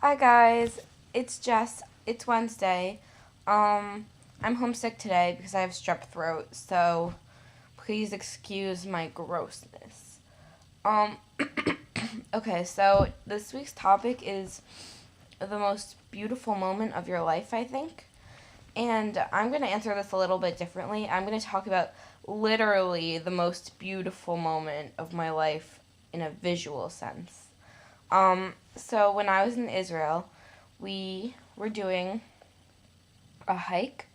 Hi guys, it's Jess. It's Wednesday. I'm homesick today because I have strep throat, so please excuse my grossness. Um, okay, so this week's topic is the most beautiful moment of your life, I think. And I'm going to answer this a little bit differently. I'm going to talk about literally the most beautiful moment of my life in a visual sense. So when I was in Israel, we were doing a hike,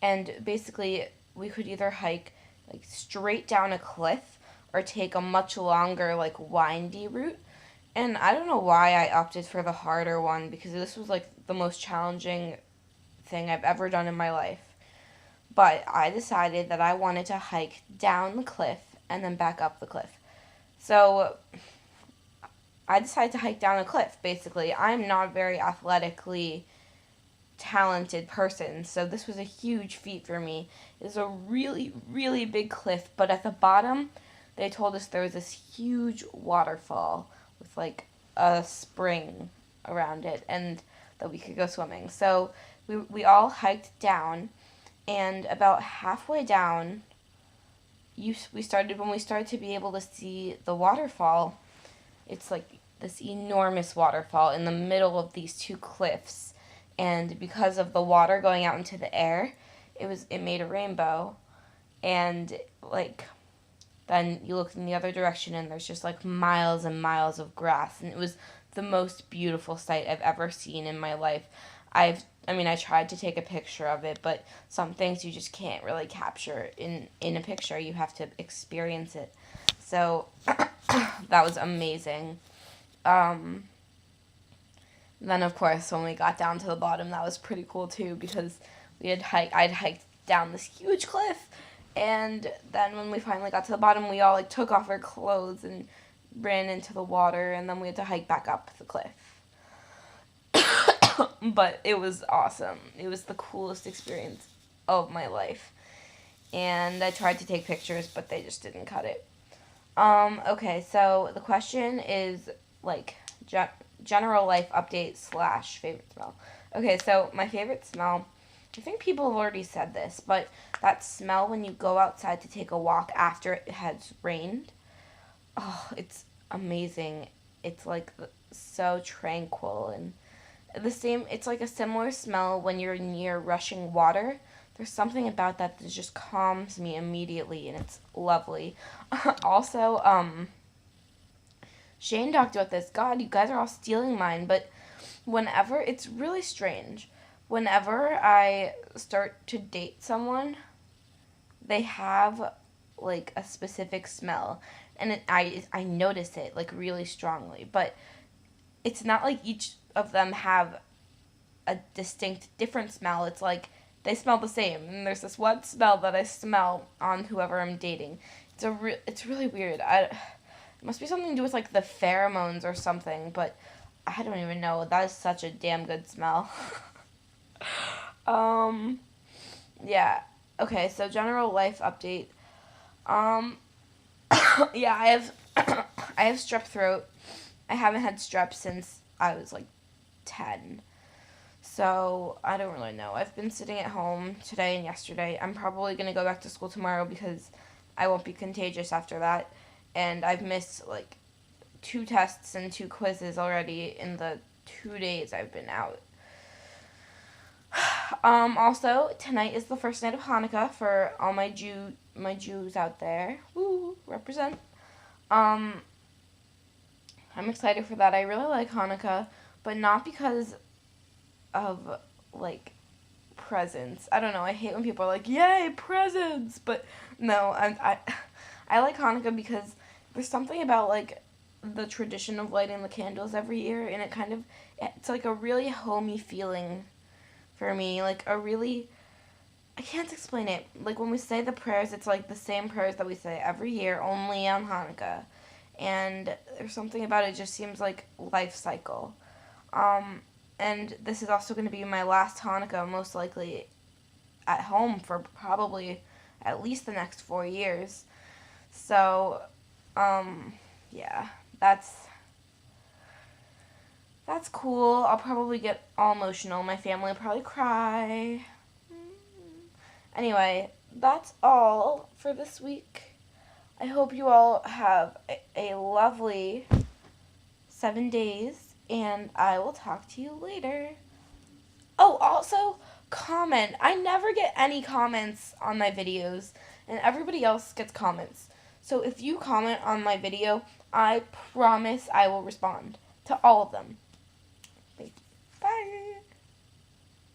and basically we could either hike like straight down a cliff or take a much longer like windy route. And I don't know why I opted for the harder one because this was like the most challenging thing I've ever done in my life. But I decided that I wanted to hike down the cliff and then back up the cliff. So I decided to hike down a cliff, basically. I'm not very athletically talented person, so this was a huge feat for me. It was a really, really big cliff, but at the bottom, they told us there was this huge waterfall with like a spring around it and that we could go swimming. So we all hiked down, and about halfway down, when we started to be able to see the waterfall. It's like this enormous waterfall in the middle of these two cliffs, and because of the water going out into the air, it made a rainbow, and like then you look in the other direction and there's just like miles and miles of grass, and it was the most beautiful sight I've ever seen in my life. I tried to take a picture of it, but some things you just can't really capture in a picture. You have to experience it. So that was amazing. Um, then of course when we got down to the bottom, that was pretty cool too because I'd hiked down this huge cliff, and then when we finally got to the bottom, we all like took off our clothes and ran into the water, and then we had to hike back up the cliff. But it was awesome. It was the coolest experience of my life. And I tried to take pictures, but they just didn't cut it. Okay, so the question is like general life update slash favorite smell. Okay, so my favorite smell, I think people have already said this, but that smell when you go outside to take a walk after it has rained, oh, it's amazing. It's like so tranquil, and it's like a similar smell when you're near rushing water. There's something about that just calms me immediately, and it's lovely. Also, Shane talked about this. God, you guys are all stealing mine, but it's really strange. Whenever I start to date someone, they have like a specific smell, and I notice it like really strongly. But it's not like each of them have a distinct different smell. It's like they smell the same, and there's this one smell that I smell on whoever I'm dating. It's really weird. It must be something to do with like the pheromones or something, but I don't even know. That is such a damn good smell. um, yeah. Okay, so general life update. Um, yeah, I have strep throat. I haven't had strep since I was like 10. So I don't really know. I've been sitting at home today and yesterday. I'm probably going to go back to school tomorrow because I won't be contagious after that. And I've missed like two tests and two quizzes already in the 2 days I've been out. Also, tonight is the first night of Hanukkah for all my Jews out there. Woo, represent. Um, I'm excited for that. I really like Hanukkah, but not because of like presents. I don't know. I hate when people are like, "Yay, presents!" But no, I like Hanukkah because there's something about like the tradition of lighting the candles every year, and it's like a really homey feeling for me. Like a really, I can't explain it. Like when we say the prayers, it's like the same prayers that we say every year, only on Hanukkah. And there's something about it just seems like life cycle. Um, and this is also going to be my last Hanukkah, most likely at home for probably at least the next 4 years. So, um, yeah, that's That's cool. I'll probably get all emotional. My family will probably cry. Anyway, that's all for this week. I hope you all have a lovely 7 days, and I will talk to you later. Oh, also, comment. I never get any comments on my videos, and everybody else gets comments. So if you comment on my video, I promise I will respond to all of them.